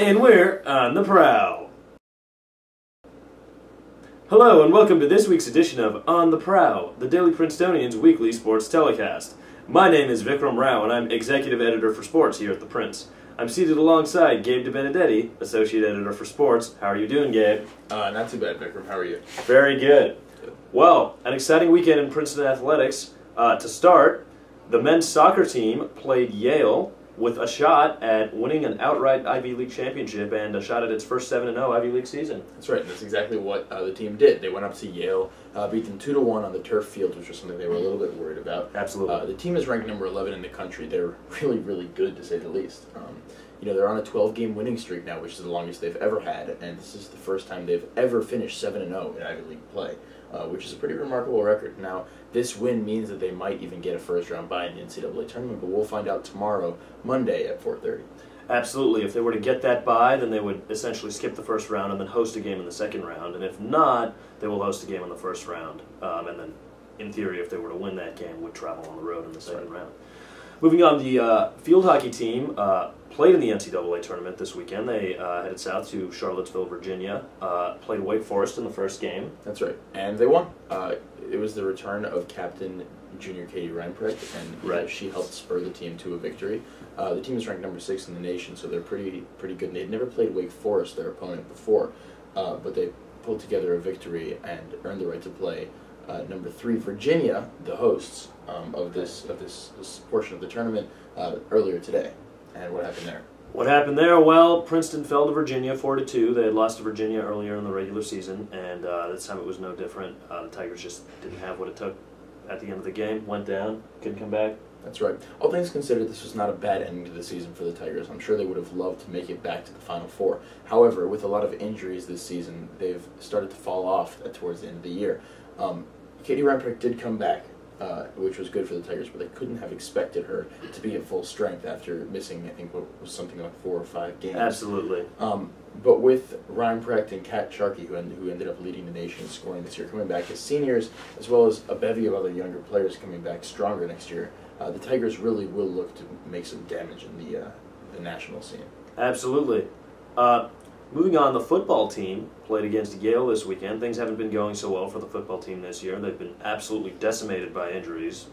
And we're on the prowl. Hello and welcome to this week's edition of On the Prowl, the Daily Princetonian's weekly sports telecast. My name is Vikram Rao and I'm Executive Editor for Sports here at the Prince. I'm seated alongside Gabe DeBenedetti, Associate Editor for Sports. How are you doing, Gabe? Not too bad, Vikram. How are you? Very good. Well, an exciting weekend in Princeton athletics. To start, the men's soccer team played Yale with a shot at winning an outright Ivy League championship and a shot at its first 7-0 Ivy League season. That's right. That's exactly what the team did. They went up to Yale, beat them 2-1 on the turf field, which was something they were a little bit worried about. Absolutely. The team is ranked number 11 in the country. They're really, really good, to say the least. They're on a 12-game winning streak now, which is the longest they've ever had, and this is the first time they've ever finished 7-0 in Ivy League play, which is a pretty remarkable record. Now, this win means that they might even get a first-round bye in the NCAA tournament, but we'll find out tomorrow, Monday at 4:30. Absolutely. If they were to get that bye, then they would essentially skip the first round and then host a game in the second round, and if not, they will host a game in the first round, and then, in theory, if they were to win that game, would travel on the road in the second round. Moving on, the field hockey team played in the NCAA tournament this weekend. They headed south to Charlottesville, Virginia, played Wake Forest in the first game. That's right, and they won. It was the return of Captain Junior Katie Reinprecht, and she helped spur the team to a victory. The team is ranked number 6 in the nation, so they're pretty good. They'd never played Wake Forest, their opponent, before, but they pulled together a victory and earned the right to play number 3 Virginia, the hosts of this portion of the tournament, earlier today. And what happened there? What happened there? Well, Princeton fell to Virginia 4-2. They had lost to Virginia earlier in the regular season, and this time it was no different. The Tigers just didn't have what it took at the end of the game. Went down, couldn't come back. That's right. All things considered, this was not a bad ending to the season for the Tigers. I'm sure they would have loved to make it back to the Final Four. However, with a lot of injuries this season, they've started to fall off towards the end of the year. Katie Reinprecht did come back, which was good for the Tigers, but they couldn't have expected her to be at full strength after missing, I think, what was something like 4 or 5 games. Absolutely. But with Reinprecht and Kat Sharkey, who ended up leading the nation in scoring this year, coming back as seniors, as well as a bevy of other younger players coming back stronger next year, the Tigers really will look to make some damage in the national scene. Absolutely. Moving on, the football team played against Yale this weekend. Things haven't been going so well for the football team this year. They've been absolutely decimated by injuries,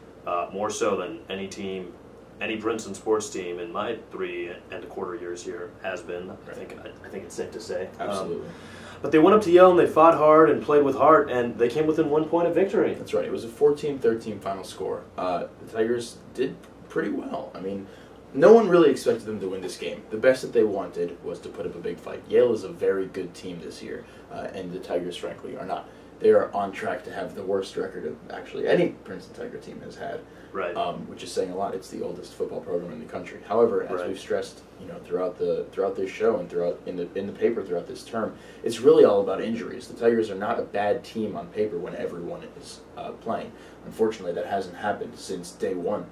more so than any Princeton sports team in my 3 1/4 years here has been. I think it's safe to say. Absolutely. But they went up to Yale and they fought hard and played with heart, and they came within 1 point of victory. That's right. It was a 14-13 final score. The Tigers did pretty well. I mean, no one really expected them to win this game. The best that they wanted was to put up a big fight. Yale is a very good team this year, and the Tigers, frankly, are not. They are on track to have the worst record of actually any Princeton Tiger team has had, which is saying a lot. It's the oldest football program in the country. However, as we've stressed, throughout this show and throughout in the paper throughout this term, it's really all about injuries. The Tigers are not a bad team on paper when everyone is playing. Unfortunately, that hasn't happened since day one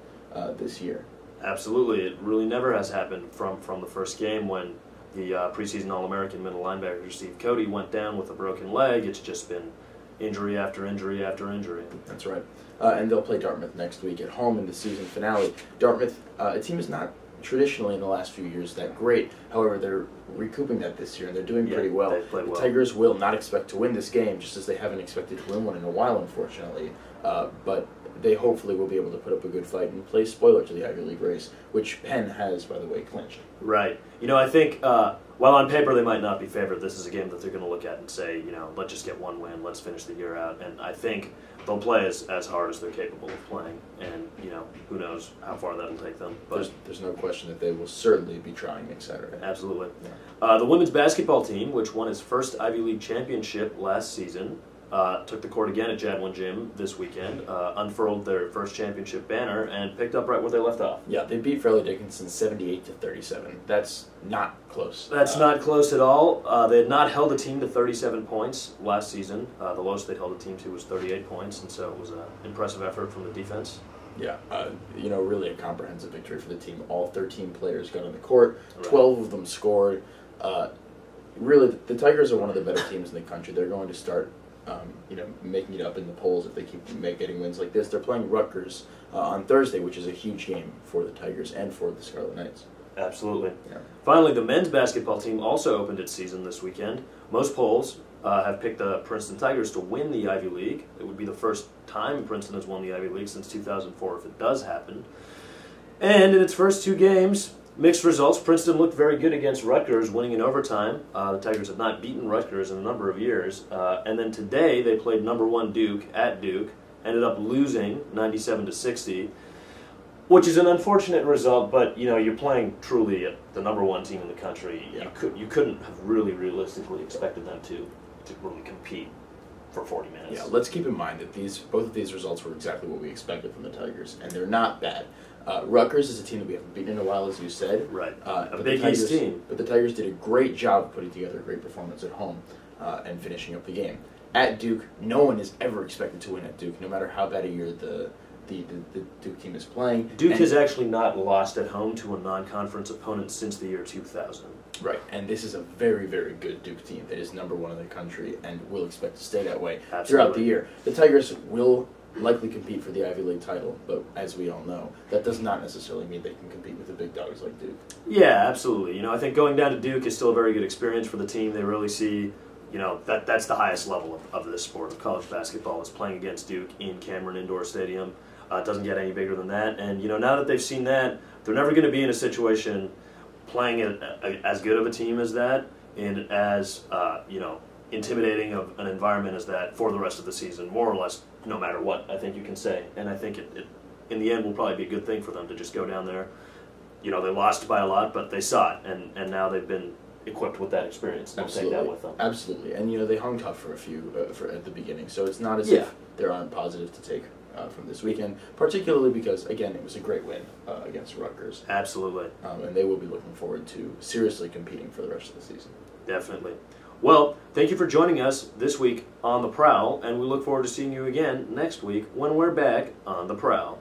this year. Absolutely. It really never has happened from the first game when the preseason All-American middle linebacker Steve Cody went down with a broken leg. It's just been injury after injury after injury. That's right. And they'll play Dartmouth next week at home in the season finale. Dartmouth, a team is not traditionally in the last few years that great. However, they're recouping that this year, and they're doing pretty well. The Tigers will not expect to win this game, just as they haven't expected to win one in a while, unfortunately. But they hopefully will be able to put up a good fight and play spoiler to the Ivy League race, which Penn has, by the way, clinched. Right. I think while on paper they might not be favored, this is a game that they're going to look at and say, let's just get 1 win, let's finish the year out. And I think they'll play as hard as they're capable of playing. And, who knows how far that'll take them. But there's no question that they will certainly be trying next Saturday. Absolutely. Yeah. The women's basketball team, which won its first Ivy League championship last season, took the court again at Jadwin Gym this weekend, unfurled their first championship banner, and picked up right where they left off. Yeah, they beat Farleigh Dickinson 78-37. That's not close. That's not close at all. They had not held a team to 37 points last season. The lowest they'd held a team to was 38 points, and so it was an impressive effort from the defense. Yeah, really a comprehensive victory for the team. All 13 players got on the court. 12 of them scored. Really, the Tigers are one of the better teams in the country. They're going to start making it up in the polls if they keep getting wins like this. They're playing Rutgers on Thursday, which is a huge game for the Tigers and for the Scarlet Knights. Absolutely. Yeah. Finally, the men's basketball team also opened its season this weekend. Most polls have picked the Princeton Tigers to win the Ivy League. It would be the first time Princeton has won the Ivy League since 2004 if it does happen. And in its first 2 games, mixed results. Princeton looked very good against Rutgers, winning in overtime. The Tigers have not beaten Rutgers in a number of years. And then today they played number 1 Duke at Duke, ended up losing 97-60. Which is an unfortunate result, but you're playing truly the number 1 team in the country. Yeah. You couldn't have really realistically expected them to really compete for 40 minutes. Yeah, let's keep in mind that both of these results were exactly what we expected from the Tigers, and they're not bad. Rutgers is a team that we haven't beaten in a while, as you said. Right, a Big East team. But the Tigers did a great job of putting together a great performance at home and finishing up the game. At Duke, no one is ever expected to win at Duke, no matter how bad a year the Duke team is playing. Duke has actually not lost at home to a non-conference opponent since the year 2000. Right, and this is a very, very good Duke team that is number 1 in the country and will expect to stay that way throughout the year. The Tigers will likely compete for the Ivy League title, but as we all know, that does not necessarily mean they can compete with the big dogs like Duke. Yeah, absolutely. I think going down to Duke is still a very good experience for the team. They really see, that's the highest level of this sport of college basketball, is playing against Duke in Cameron Indoor Stadium. It doesn't get any bigger than that. And, now that they've seen that, they're never going to be in a situation playing as good of a team as that in as, intimidating of an environment as that for the rest of the season, more or less, no matter what, I think you can say. And I think it in the end will probably be a good thing for them to just go down there. They lost by a lot, but they saw it, and now they've been equipped with that experience. They'll take that with them. Absolutely. And, they hung tough for a few at the beginning, so it's not as if there aren't positives to take from this weekend, particularly because, again, it was a great win against Rutgers. Absolutely. And they will be looking forward to seriously competing for the rest of the season. Definitely. Well, thank you for joining us this week on The Prowl, and we look forward to seeing you again next week when we're back on The Prowl.